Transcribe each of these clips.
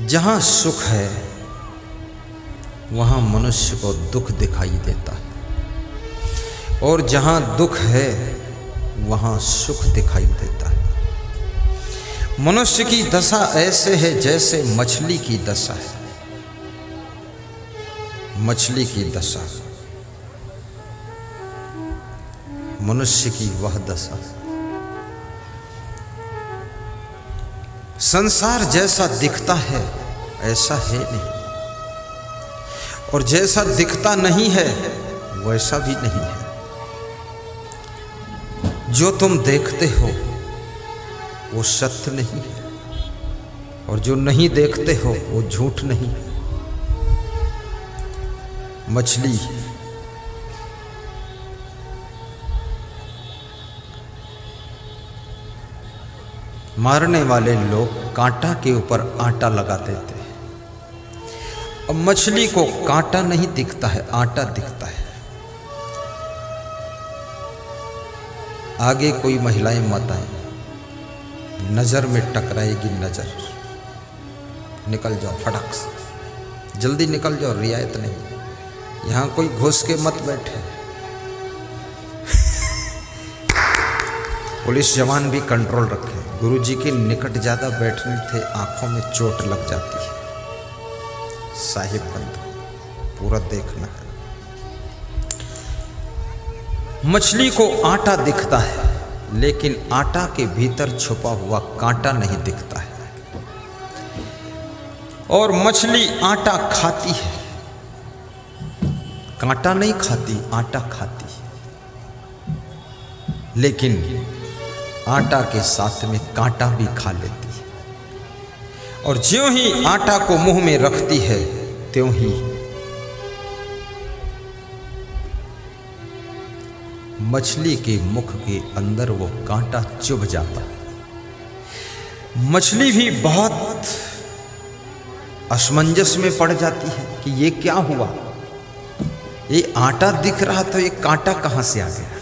जहाँ सुख है वहाँ मनुष्य को दुख दिखाई देता है, और जहाँ दुख है वहाँ सुख दिखाई देता है। मनुष्य की दशा ऐसे है जैसे मछली की दशा है। मछली की दशा, मनुष्य की वह दशा। संसार जैसा दिखता है ऐसा है नहीं, और जैसा दिखता नहीं है वैसा भी नहीं है। जो तुम देखते हो वो सत्य नहीं है, और जो नहीं देखते हो वो झूठ नहीं है। मछली मारने वाले लोग कांटा के ऊपर आटा लगा देते हैं। अब मछली को कांटा नहीं दिखता है, आटा दिखता है। आगे कोई महिलाएं मत आए, नजर में टकराएगी नजर। निकल जाओ फटाक से, जल्दी निकल जाओ, रियायत नहीं। यहां कोई घुस के मत बैठे। पुलिस जवान भी कंट्रोल रखे। गुरुजी के निकट ज्यादा बैठने थे, आंखों में चोट लग जाती है। साहिब बंद पूरा देखना है। मछली को आटा दिखता है, लेकिन आटा के भीतर छुपा हुआ कांटा नहीं दिखता है। और मछली आटा खाती है, कांटा नहीं खाती, आटा खाती है। लेकिन आटा के साथ में कांटा भी खा लेती है। और ज्यों ही आटा को मुंह में रखती है त्यों ही मछली के मुख के अंदर वो कांटा चुभ जाता है। मछली भी बहुत असमंजस में पड़ जाती है कि ये क्या हुआ, ये आटा दिख रहा तो ये कांटा कहां से आ गया।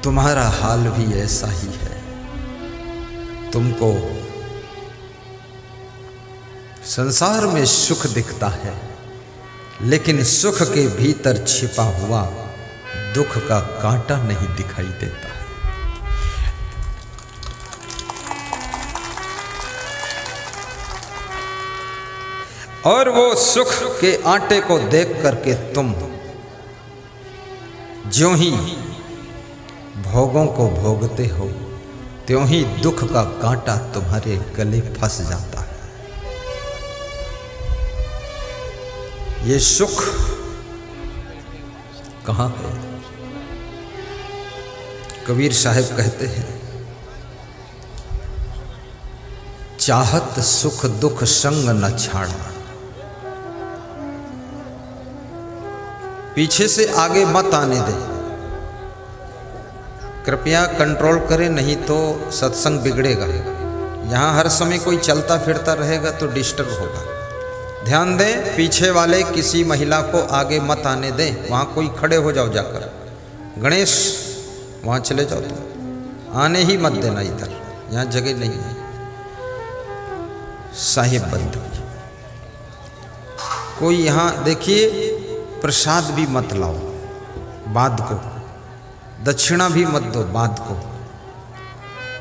तुम्हारा हाल भी ऐसा ही है। तुमको संसार में सुख दिखता है, लेकिन सुख के भीतर छिपा हुआ दुख का कांटा नहीं दिखाई देता है। और वो सुख के आटे को देख करके तुम ज्यों ही भोगों को भोगते हो त्यों ही दुख का कांटा तुम्हारे गले फंस जाता है। ये सुख कहाँ है? कबीर साहब कहते हैं, चाहत सुख दुख संग न छाड़ा। पीछे से आगे मत आने दे। कृपया कंट्रोल करें, नहीं तो सत्संग बिगड़ेगा। यहाँ हर समय कोई चलता फिरता रहेगा तो डिस्टर्ब होगा। ध्यान दें, पीछे वाले किसी महिला को आगे मत आने दें। वहाँ कोई खड़े हो जाओ जाकर। गणेश वहाँ चले जाओ, तुम आने ही मत देना इधर, यहाँ जगह नहीं है। साहिब बंद कोई यहाँ देखिए, प्रसाद भी मत लाओ बाद को, दक्षिणा भी मत दो बाद को,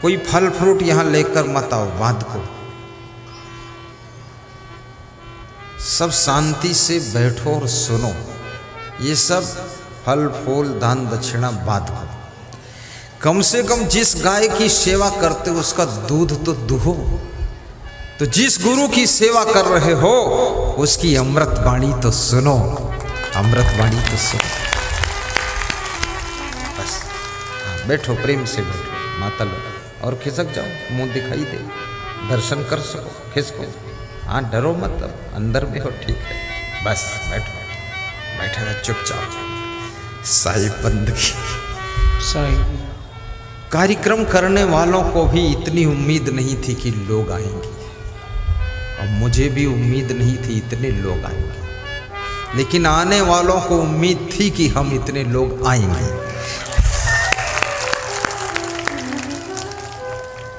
कोई फल फ्रूट यहाँ लेकर मत आओ बाद को। सब शांति से बैठो और सुनो। ये सब फल फूल दान दक्षिणा बाद को। कम से कम जिस गाय की सेवा करते हो उसका दूध तो दुहो। तो जिस गुरु की सेवा कर रहे हो उसकी अमृत वाणी तो सुनो, अमृत वाणी तो सुनो। बस बैठो, प्रेम से बैठो, माता लो और खिसक जाओ, मुंह दिखाई दे, दर्शन कर सको, खिसको। हाँ डरो मत, अब अंदर में हो, ठीक है। बस बैठो, बैठे रहो चुपचाप। साहिब बंदगी। साहिब कार्यक्रम करने वालों को भी इतनी उम्मीद नहीं थी कि लोग आएंगे, और मुझे भी उम्मीद नहीं थी इतने लोग आएंगे, लेकिन आने वालों को उम्मीद थी कि हम इतने लोग आएंगे।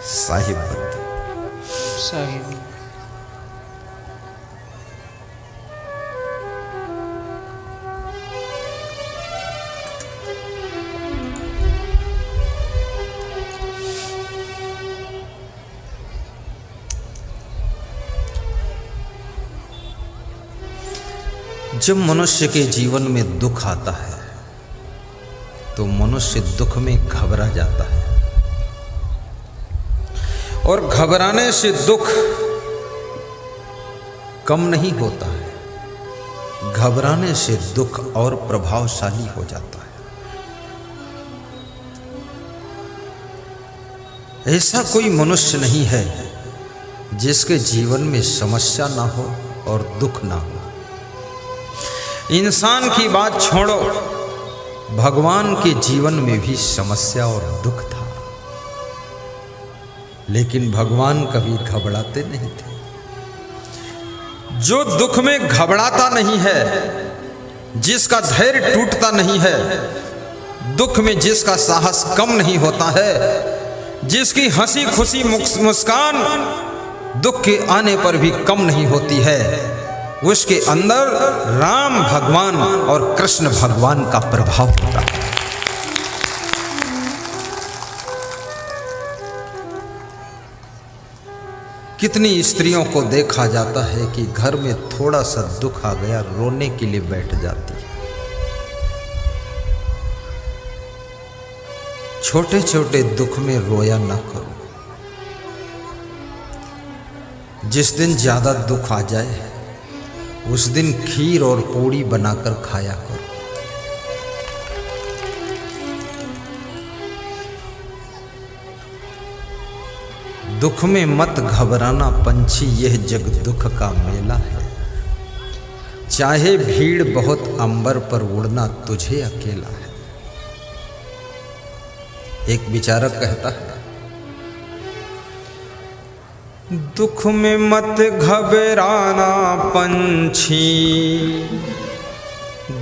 साहिब साहिब जब मनुष्य के जीवन में दुख आता है तो मनुष्य दुख में घबरा जाता है, और घबराने से दुख कम नहीं होता है, घबराने से दुख और प्रभावशाली हो जाता है। ऐसा कोई मनुष्य नहीं है जिसके जीवन में समस्या ना हो और दुख ना हो। इंसान की बात छोड़ो, भगवान के जीवन में भी समस्या और दुख था, लेकिन भगवान कभी घबराते नहीं थे। जो दुख में घबराता नहीं है, जिसका धैर्य टूटता नहीं है, दुख में जिसका साहस कम नहीं होता है, जिसकी हंसी खुशी मुस्कान दुख के आने पर भी कम नहीं होती है, उसके अंदर राम भगवान और कृष्ण भगवान का प्रभाव होता है। कितनी स्त्रियों को देखा जाता है कि घर में थोड़ा सा दुख आ गया रोने के लिए बैठ जाती है। छोटे छोटे दुख में रोया ना करो। जिस दिन ज्यादा दुख आ जाए उस दिन खीर और पूड़ी बनाकर खाया करो। दुख में मत घबराना पंछी, यह जग दुख का मेला है। चाहे भीड़ बहुत अंबर पर उड़ना तुझे अकेला है। एक विचारक कहता है, दुख में मत घबराना पंछी,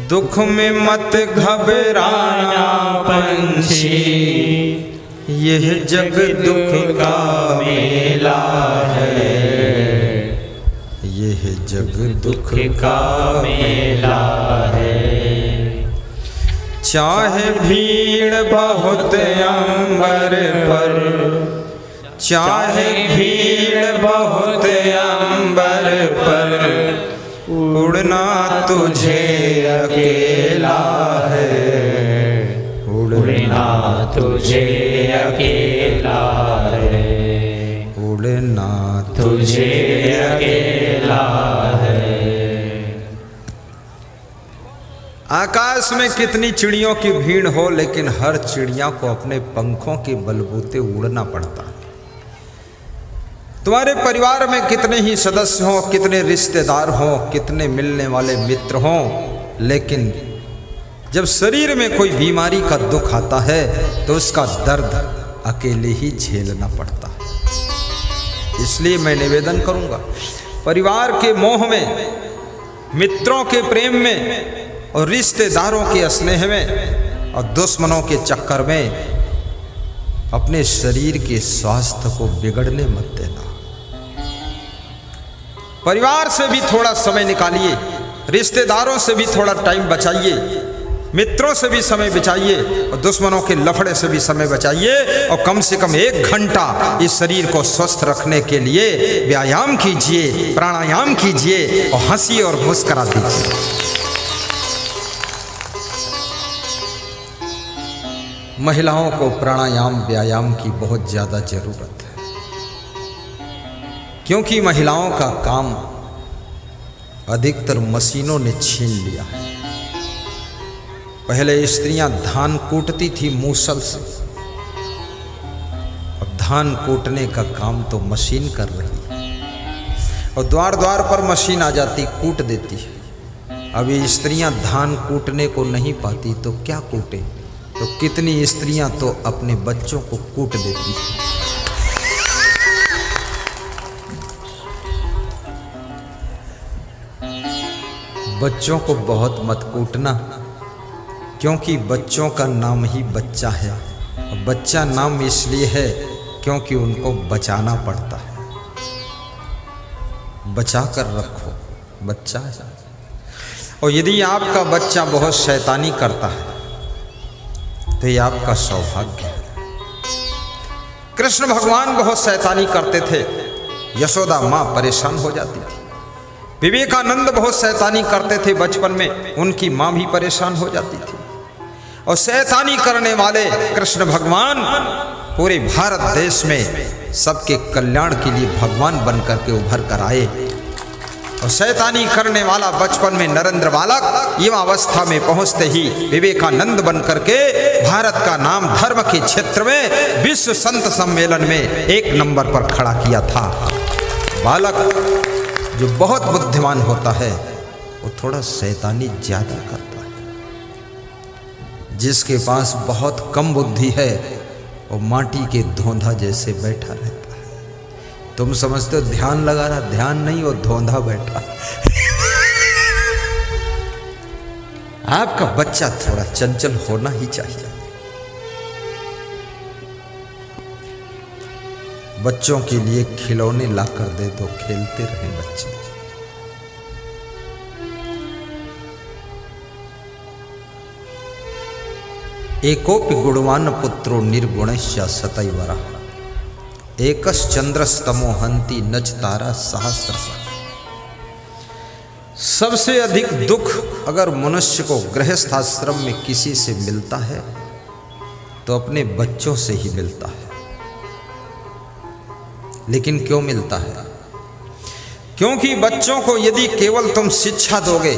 दुख में मत घबराना पंछी, यह जग दुख का मेला है, यह जग दुख का मेला है। चाहे भीड़ बहुत अंबर पर, चाहे भीड़ बहुत अंबर पर, उड़ना तुझे अकेला है, उड़ना तुझे अकेला है, उड़ना तुझे अकेला है। आकाश में कितनी चिड़ियों की भीड़ हो, लेकिन हर चिड़िया को अपने पंखों के बलबूते उड़ना पड़ता है। तुम्हारे परिवार में कितने ही सदस्य हों, कितने रिश्तेदार हों, कितने मिलने वाले मित्र हों, लेकिन जब शरीर में कोई बीमारी का दुख आता है तो उसका दर्द अकेले ही झेलना पड़ता है। इसलिए मैं निवेदन करूंगा, परिवार के मोह में, मित्रों के प्रेम में और रिश्तेदारों के स्नेह में और दुश्मनों के चक्कर में अपने शरीर के स्वास्थ्य को बिगड़ने मत देना। परिवार से भी थोड़ा समय निकालिए, रिश्तेदारों से भी थोड़ा टाइम बचाइए, मित्रों से भी समय बचाइए और दुश्मनों के लफड़े से भी समय बचाइए, और कम से कम 1 घंटा इस शरीर को स्वस्थ रखने के लिए व्यायाम कीजिए, प्राणायाम कीजिए और हंसी और मुस्कुरा दीजिए। महिलाओं को प्राणायाम व्यायाम की बहुत ज़्यादा ज़रूरत है, क्योंकि महिलाओं का काम अधिकतर मशीनों ने छीन लिया है। पहले स्त्रियां धान कूटती थी मूसल से, और धान कूटने का काम तो मशीन कर रही है, और द्वार द्वार पर मशीन आ जाती, कूट देती है। अब ये स्त्रियां धान कूटने को नहीं पाती तो क्या कूटे, तो कितनी स्त्रियां तो अपने बच्चों को कूट देती हैं। बच्चों को बहुत मत कूटना, क्योंकि बच्चों का नाम ही बच्चा है। बच्चा नाम इसलिए है क्योंकि उनको बचाना पड़ता है। बचा कर रखो, बच्चा है। और यदि आपका बच्चा बहुत शैतानी करता है तो ये आपका सौभाग्य है। कृष्ण भगवान बहुत शैतानी करते थे, यशोदा माँ परेशान हो जाती थी। विवेकानंद बहुत शैतानी करते थे बचपन में, उनकी माँ भी परेशान हो जाती थी। और शैतानी करने वाले कृष्ण भगवान पूरे भारत देश में सबके कल्याण के लिए भगवान बनकर के उभर कर आए। और शैतानी करने वाला बचपन में नरेंद्र बालक युवावस्था में पहुंचते ही विवेकानंद बनकर के भारत का नाम धर्म के क्षेत्र में विश्व संत सम्मेलन में 1 नंबर पर खड़ा किया था। बालक जो बहुत बुद्धिमान होता है वो थोड़ा शैतानी ज्यादा करता है। जिसके पास बहुत कम बुद्धि है वो माटी के धोंधा जैसे बैठा रहता है। तुम समझते हो ध्यान लगा रहा, ध्यान नहीं, वो धोंधा बैठा। आपका बच्चा थोड़ा चंचल होना ही चाहिए। बच्चों के लिए खिलौने लाकर दे दो, खेलते रहे बच्चे। एकोपि गुणवान पुत्रो निर्गुणश्च सतैवरः एकश्चंद्रस्तमो हंति नच तारा सहस्रशः। सबसे अधिक दुख अगर मनुष्य को गृहस्थ आश्रम में किसी से मिलता है तो अपने बच्चों से ही मिलता है। लेकिन क्यों मिलता है? क्योंकि बच्चों को यदि केवल तुम शिक्षा दोगे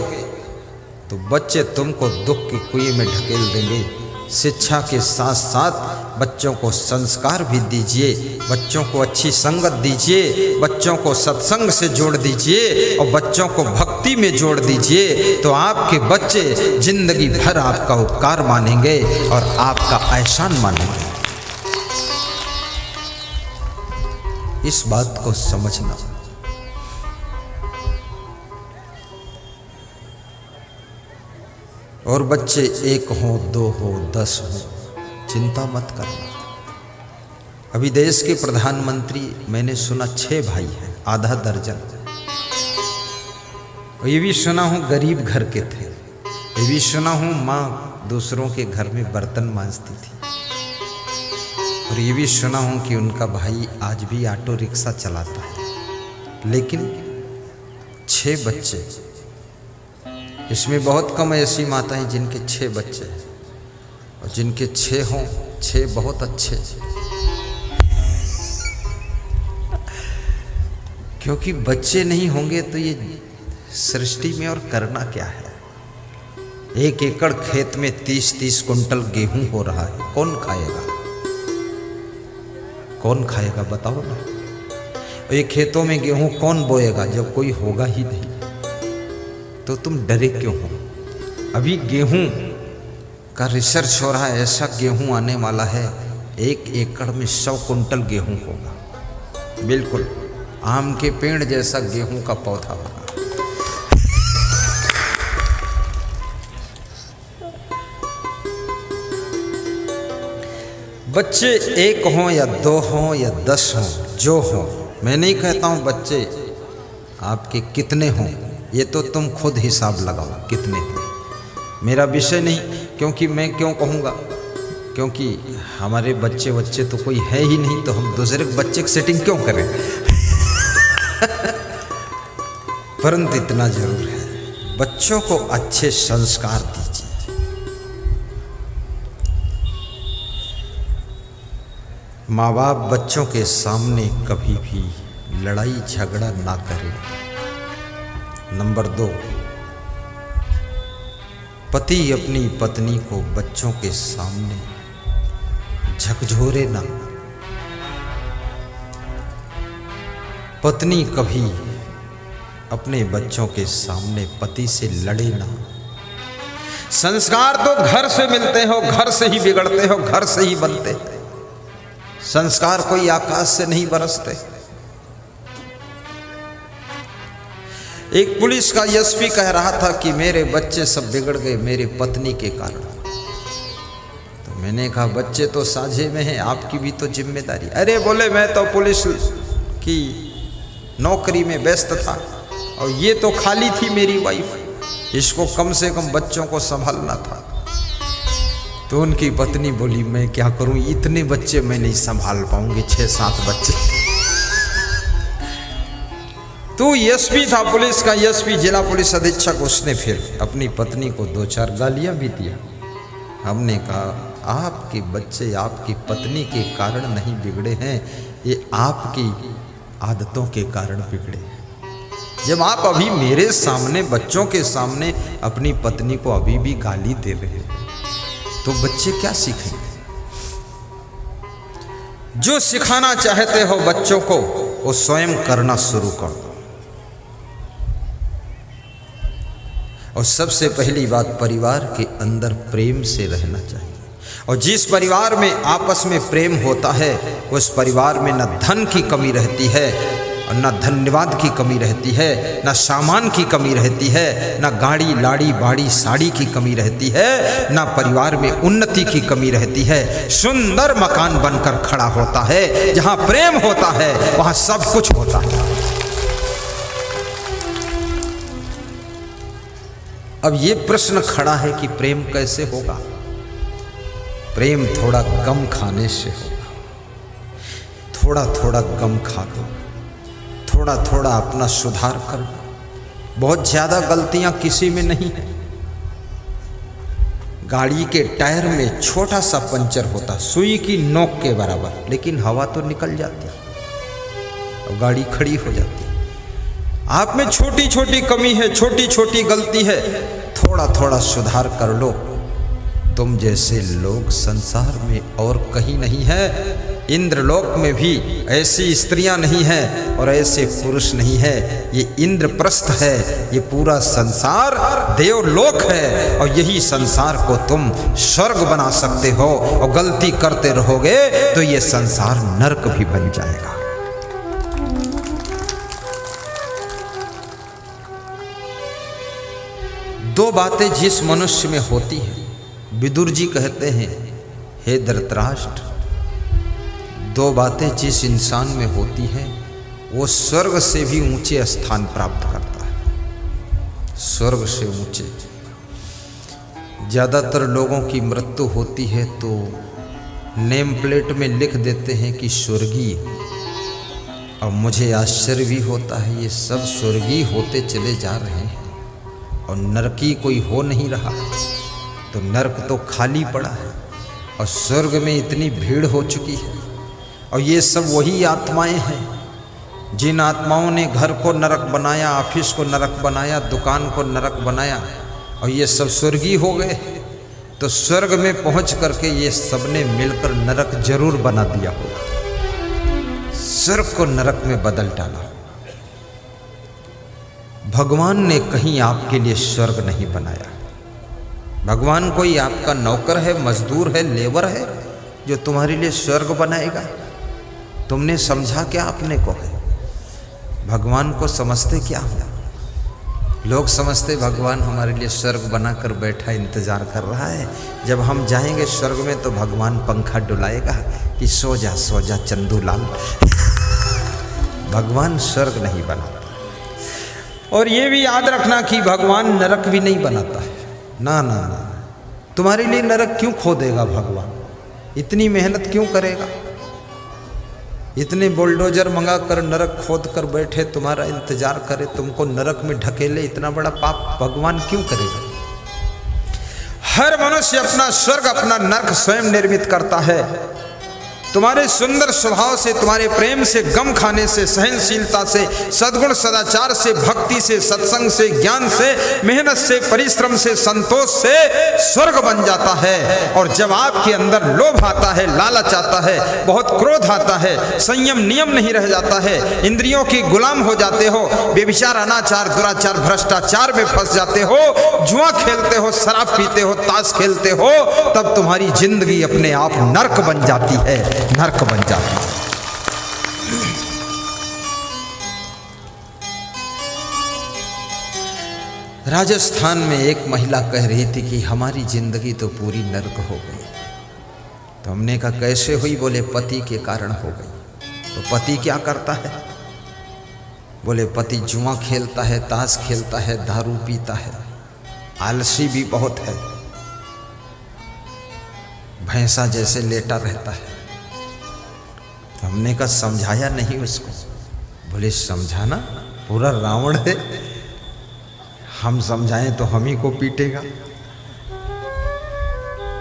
तो बच्चे तुमको दुख के कुएं में ढकेल देंगे। शिक्षा के साथ साथ बच्चों को संस्कार भी दीजिए, बच्चों को अच्छी संगत दीजिए, बच्चों को सत्संग से जोड़ दीजिए और बच्चों को भक्ति में जोड़ दीजिए, तो आपके बच्चे जिंदगी भर आपका उपकार मानेंगे और आपका एहसान मानेंगे। इस बात को समझना। और बच्चे 1 हो, 2 हो, 10 हो, चिंता मत करना। अभी देश के प्रधानमंत्री मैंने सुना 6 भाई हैं, आधा दर्जन। और ये भी सुना हूँ गरीब घर के थे। ये भी सुना हूँ माँ दूसरों के घर में बर्तन मांजती थी। और ये भी सुना हूँ कि उनका भाई आज भी ऑटो रिक्शा चलाता है। लेकिन 6 बच्चे, इसमें बहुत कम ऐसी माताएं जिनके 6 बच्चे हैं, और जिनके 6 हों 6 बहुत अच्छे। क्योंकि बच्चे नहीं होंगे तो ये सृष्टि में और करना क्या है। 1 एकड़ खेत में 30-30 कुंटल गेहूं हो रहा है, कौन खाएगा? कौन खाएगा बताओ ना। ये खेतों में गेहूं कौन बोएगा जब कोई होगा ही नहीं? तो तुम डरे क्यों हो? अभी गेहूं का रिसर्च हो रहा है, ऐसा गेहूं आने वाला है 1 एकड़ में 100 कुंटल गेहूं होगा। बिल्कुल आम के पेड़ जैसा गेहूं का पौधा होगा। बच्चे 1 हों या 2 हों या 10 हों, जो हों, मैं नहीं कहता हूं बच्चे आपके कितने हों, ये तो तुम खुद हिसाब लगाओ कितने हैं। मेरा विषय नहीं, क्योंकि मैं क्यों कहूँगा, क्योंकि हमारे बच्चे तो कोई है ही नहीं, तो हम दूसरे बच्चे की सेटिंग क्यों करें। परंतु इतना जरूर है, बच्चों को अच्छे संस्कार दीजिए। माँ बाप बच्चों के सामने कभी भी लड़ाई झगड़ा ना करें। नंबर 2, पति अपनी पत्नी को बच्चों के सामने झकझोरे ना। पत्नी कभी अपने बच्चों के सामने पति से लड़े ना। संस्कार तो घर से मिलते हो, घर से ही बिगड़ते हो, घर से ही बनते हैं। संस्कार कोई आकाश से नहीं बरसते। एक पुलिस का एसपी कह रहा था कि मेरे बच्चे सब बिगड़ गए मेरे पत्नी के कारण। तो मैंने कहा बच्चे तो साझे में हैं, आपकी भी तो जिम्मेदारी। अरे बोले मैं तो पुलिस की नौकरी में व्यस्त था और ये तो खाली थी मेरी वाइफ, इसको कम से कम बच्चों को संभालना था। तो उनकी पत्नी बोली मैं क्या करूं, इतने बच्चे मैं नहीं संभाल पाऊंगी, 6-7 बच्चे। तू एसपी था, पुलिस का एसपी, जिला पुलिस अधीक्षक। उसने फिर अपनी पत्नी को 2-4 गालियां भी दिया। हमने कहा आपके बच्चे आपकी पत्नी के कारण नहीं बिगड़े हैं, ये आपकी आदतों के कारण बिगड़े हैं। जब आप अभी मेरे सामने, बच्चों के सामने अपनी पत्नी को अभी भी गाली दे रहे हैं तो बच्चे क्या सीखेंगे? जो सिखाना चाहते हो बच्चों को वो स्वयं करना शुरू कर दो। और सबसे पहली बात, परिवार के अंदर प्रेम से रहना चाहिए। और जिस परिवार में आपस में प्रेम होता है उस परिवार में न धन की कमी रहती है और न धन्यवाद की कमी रहती है, न सामान की कमी रहती है, न गाड़ी लाड़ी बाड़ी साड़ी की कमी रहती है, न परिवार में उन्नति की कमी रहती है। सुंदर मकान बनकर खड़ा होता है। जहाँ प्रेम होता है वहाँ सब कुछ होता है। अब ये प्रश्न खड़ा है कि प्रेम कैसे होगा? प्रेम थोड़ा गम खाने से होगा। थोड़ा थोड़ा गम खा लो, थोड़ा थोड़ा अपना सुधार कर लो। बहुत ज्यादा गलतियां किसी में नहीं है। गाड़ी के टायर में छोटा सा पंचर होता, सुई की नोक के बराबर, लेकिन हवा तो निकल जाती और गाड़ी खड़ी हो जाती। आप में छोटी छोटी कमी है, छोटी छोटी गलती है, थोड़ा थोड़ा सुधार कर लो। तुम जैसे लोग संसार में और कहीं नहीं है। इंद्रलोक में भी ऐसी स्त्रियां नहीं हैं और ऐसे पुरुष नहीं है। ये इंद्रप्रस्थ है, ये पूरा संसार देवलोक है। और यही संसार को तुम स्वर्ग बना सकते हो। और गलती करते रहोगे तो ये संसार नरक भी बन जाएगा। दो बातें जिस मनुष्य में होती हैं, विदुर जी कहते हैं, हे धृतराष्ट्र, दो बातें जिस इंसान में होती हैं वो स्वर्ग से भी ऊंचे स्थान प्राप्त करता है। स्वर्ग से ऊंचे। ज़्यादातर लोगों की मृत्यु होती है तो नेम प्लेट में लिख देते हैं कि स्वर्गीय। और मुझे आश्चर्य भी होता है, ये सब स्वर्गीय होते चले जा रहे हैं और नरकी कोई हो नहीं रहा। तो नरक तो खाली पड़ा है और स्वर्ग में इतनी भीड़ हो चुकी है। और ये सब वही आत्माएं हैं जिन आत्माओं ने घर को नरक बनाया, ऑफिस को नरक बनाया, दुकान को नरक बनाया और ये सब स्वर्गीय हो गए। तो स्वर्ग में पहुंच करके ये सबने मिलकर नरक जरूर बना दिया होगा। स्वर्ग को नरक में बदल डाला। भगवान ने कहीं आपके लिए स्वर्ग नहीं बनाया। भगवान कोई आपका नौकर है, मजदूर है, लेबर है जो तुम्हारे लिए स्वर्ग बनाएगा? तुमने समझा क्या अपने को है? भगवान को समझते क्या हो? लोग समझते भगवान हमारे लिए स्वर्ग बनाकर बैठा इंतजार कर रहा है, जब हम जाएंगे स्वर्ग में तो भगवान पंखा डुलाएगा कि सो जा चंदूलाल। भगवान स्वर्ग नहीं बनाता। और ये भी याद रखना कि भगवान नरक भी नहीं बनाता है। ना ना ना, तुम्हारे लिए नरक क्यों खोदेगा भगवान? इतनी मेहनत क्यों करेगा? इतने बुलडोजर मंगा कर नरक खोद कर बैठे, तुम्हारा इंतजार करे, तुमको नरक में ढकेले, इतना बड़ा पाप भगवान क्यों करेगा? हर मनुष्य अपना स्वर्ग अपना नरक स्वयं निर्मित करता है। तुम्हारे सुंदर स्वभाव से, तुम्हारे प्रेम से, गम खाने से, सहनशीलता से, सद्गुण सदाचार से, भक्ति से, सत्संग से, ज्ञान से, मेहनत से, परिश्रम से, संतोष से स्वर्ग बन जाता है। और जब आपके अंदर लोभ आता है, लालच आता है, बहुत क्रोध आता है, संयम नियम नहीं रह जाता है, इंद्रियों की गुलाम हो जाते हो, व्यभिचार, अनाचार, दुराचार, भ्रष्टाचार में फंस जाते हो, जुआ खेलते हो, शराब पीते हो, ताश खेलते हो, तब तुम्हारी जिंदगी अपने आप नरक बन जाती है, नरक बन जाती है। राजस्थान में एक महिला कह रही थी कि हमारी जिंदगी तो पूरी नरक हो गई। तो हमने कहा कैसे हुई? बोले पति के कारण हो गई। तो पति क्या करता है? बोले पति जुआ खेलता है, ताश खेलता है, दारू पीता है, आलसी भी बहुत है, भैंसा जैसे लेटा रहता है। तो हमने कहा समझाया नहीं उसको? बोले समझाना, पूरा रावण है, हम समझाएं तो हम ही को पीटेगा।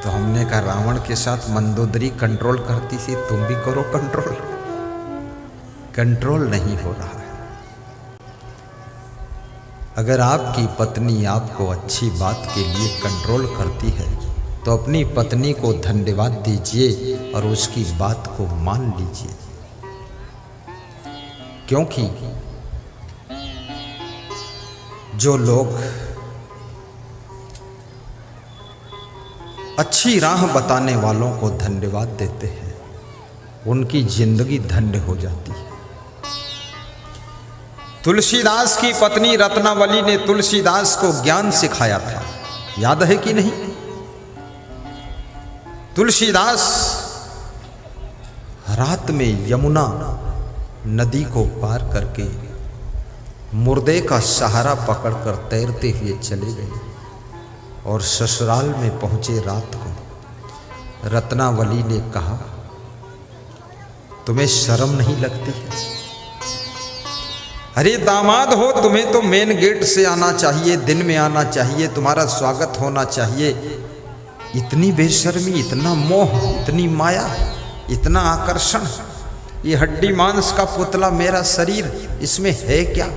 तो हमने कहा रावण के साथ मंदोदरी कंट्रोल करती थी, तुम भी करो कंट्रोल। कंट्रोल नहीं हो रहा है। अगर आपकी पत्नी आपको अच्छी बात के लिए कंट्रोल करती है तो अपनी पत्नी को धन्यवाद दीजिए और उसकी बात को मान लीजिए, क्योंकि जो लोग अच्छी राह बताने वालों को धन्यवाद देते हैं उनकी जिंदगी धन्य हो जाती है। तुलसीदास की पत्नी रत्नावली ने तुलसीदास को ज्ञान सिखाया था, याद है कि नहीं? तुलसीदास रात में यमुना नदी को पार करके मुर्दे का सहारा पकड़कर तैरते हुए चले गए और ससुराल में पहुंचे रात को। रत्नावली ने कहा, तुम्हें शर्म नहीं लगती है? अरे दामाद हो, तुम्हें तो मेन गेट से आना चाहिए, दिन में आना चाहिए, तुम्हारा स्वागत होना चाहिए। इतनी बेशर्मी, इतना मोह, इतनी माया, इतना आकर्षण, ये हड्डी मांस का पुतला मेरा शरीर, इसमें है क्या?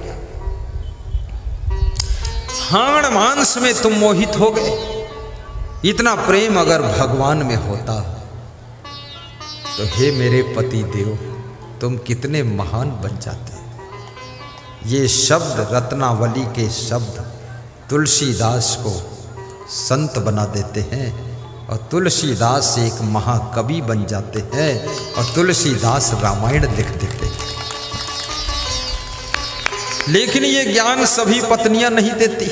हाड़ मांस में तुम मोहित हो गए। इतना प्रेम अगर भगवान में होता तो हे मेरे पति देव, तुम कितने महान बन जाते। ये शब्द, रत्नावली के शब्द तुलसीदास को संत बना देते हैं और तुलसीदास एक महाकवि बन जाते हैं और तुलसीदास रामायण लिख देते हैं। लेकिन ये ज्ञान सभी पत्नियां नहीं देती,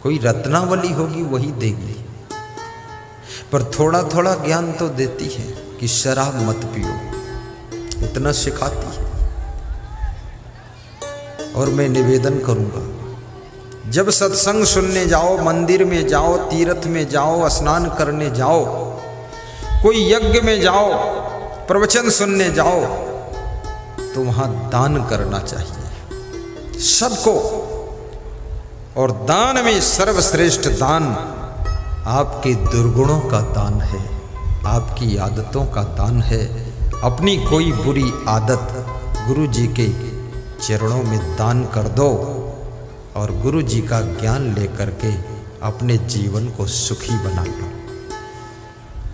कोई रत्नावली होगी वही देगी। पर थोड़ा थोड़ा ज्ञान तो देती है कि शराब मत पियो, इतना सिखाती है। और मैं निवेदन करूंगा, जब सत्संग सुनने जाओ, मंदिर में जाओ, तीर्थ में जाओ, स्नान करने जाओ, कोई यज्ञ में जाओ, प्रवचन सुनने जाओ, तो वहां दान करना चाहिए सबको। और दान में सर्वश्रेष्ठ दान आपके दुर्गुणों का दान है, आपकी आदतों का दान है। अपनी कोई बुरी आदत गुरु जी के चरणों में दान कर दो और गुरु जी का ज्ञान लेकर के अपने जीवन को सुखी बना लो।